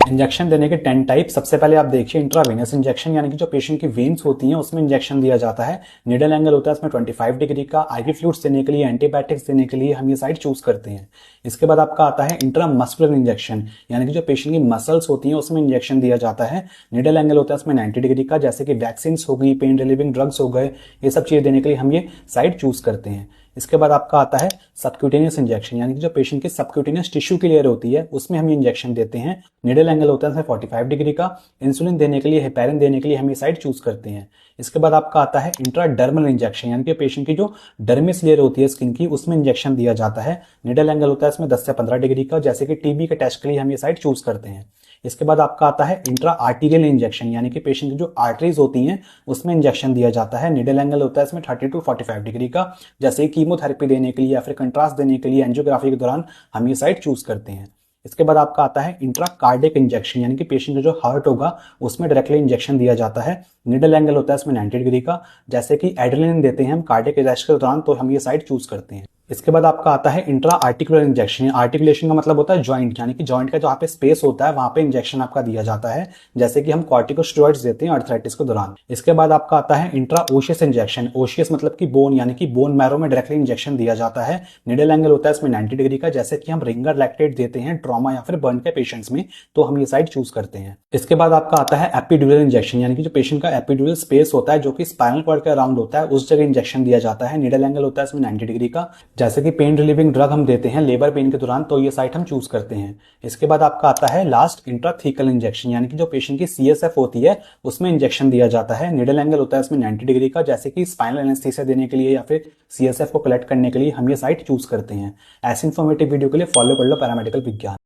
Injection देने के 10 type. सबसे पहले आप देखिए इंट्रावेनस इंजेक्शन, यानी कि जो पेशेंट की वेन्स होती हैं उसमें इंजेक्शन दिया जाता है। निडल एंगल होता है इसमें 25 डिग्री का। आईवी फ्लूइड्स देने के लिए, एंटीबायोटिक्स देने के लिए हम ये साइड चूज करते हैं। इसके बाद आपका आता है इंट्रामस्कुलर इंजेक्शन, यानी कि जो पेशेंट की मसल्स होती हैं उसमें इंजेक्शन दिया जाता है। निडल एंगल होता है इसमें 90 डिग्री का, जैसे कि वैक्सीन हो गई, पेन रिलीविंग ड्रग्स हो गए, ये सब चीजें देने के लिए हम ये साइड चूज करते हैं। इसके बाद आपका आता है सबक्यूटेनियस इंजेक्शन, यानी कि जो पेशेंट की सबक्यूटेनियस टिश्यू की लेयर होती है उसमें हम ये इंजेक्शन देते हैं। निडल एंगल होता है इसमें 45 डिग्री का। इंसुलिन देने के लिए, हेपेरिन देने के लिए हम ये साइड चूज करते हैं। इसके बाद आपका आता है इंट्राडर्मल इंजेक्शन, यानी कि पेशेंट की जो डर्मिस लेयर होती है स्किन की उसमें इंजेक्शन दिया जाता है। निडल एंगल होता है इसमें 10 से 15 डिग्री का, जैसे कि टीबी के टेस्ट के लिए हम ये साइड चूज करते हैं। इसके बाद आपका आता है इंट्रा आर्टीरियल इंजेक्शन, यानी कि पेशेंट की जो आर्टरीज होती हैं उसमें इंजेक्शन दिया जाता है। निडल एंगल होता है इसमें 30 टू 45 डिग्री का, जैसे कीमोथेरेपी देने के लिए या फिर कंट्रास्ट देने के लिए एंजियोग्राफी के दौरान हम ये साइड चूज करते हैं। इसके बाद आपका आता है इंट्रा कार्डियक इंजेक्शन, यानी कि पेशेंट का जो हार्ट होगा उसमें डायरेक्टली इंजेक्शन दिया जाता है। निडल एंगल होता है इसमें 90 डिग्री का, जैसे कि एड्रेनालिन देते हैं हम कार्डियक अरेस्ट के दौरान, तो हम ये साइड चूज करते हैं। इसके बाद आपका आता है इंट्रा आर्टिकुलर इंजेक्शन। आर्टिकुलेशन का मतलब होता है जॉइंट, यानी कि जॉइंट का जहाँ पे स्पेस होता है वहां पे इंजेक्शन आपका दिया जाता है, जैसे कि हम कॉर्टिकोस्टेरॉइड्स देते हैं आर्थराइटिस के दौरान। इसके बाद आपका आता है इंट्रा ओशियस इंजेक्शन। ओशियस मतलब कि बोन, यानी कि बोन मैरो में डायरेक्टली इंजेक्शन दिया जाता है। निडल एंगल होता है इसमें 90 डिग्री का, जैसे कि हम रिंगर लैक्टेट देते हैं ट्रॉमा या फिर बर्न के पेशेंट्स में, तो हम ये साइड चूज करते हैं। इसके बाद आपका आता है एपिड्यूरल इंजेक्शन, यानी कि जो पेशेंट का एपिड्यूरल स्पेस होता है जो कि स्पाइनल कॉर्ड के अराउंड होता है उस जगह इंजेक्शन दिया जाता है। निडल एंगल होता है इसमें 90 डिग्री का, जैसे कि पेन रिलीविंग ड्रग हम देते हैं लेबर पेन के दौरान, तो ये साइट हम चूज करते हैं। इसके बाद आपका आता है लास्ट इंट्राथीकल इंजेक्शन, यानी कि जो पेशेंट की सीएसएफ होती है उसमें इंजेक्शन दिया जाता है। निडल एंगल होता है इसमें 90 डिग्री का, जैसे कि स्पाइनल एनेस्थीसिया देने के लिए या फिर सीएसएफ को कलेक्ट करने के लिए हम ये साइट चूज करते हैं। ऐसी इंफॉर्मेटिव वीडियो के लिए फॉलो कर लो पैरामेडिकल विज्ञान।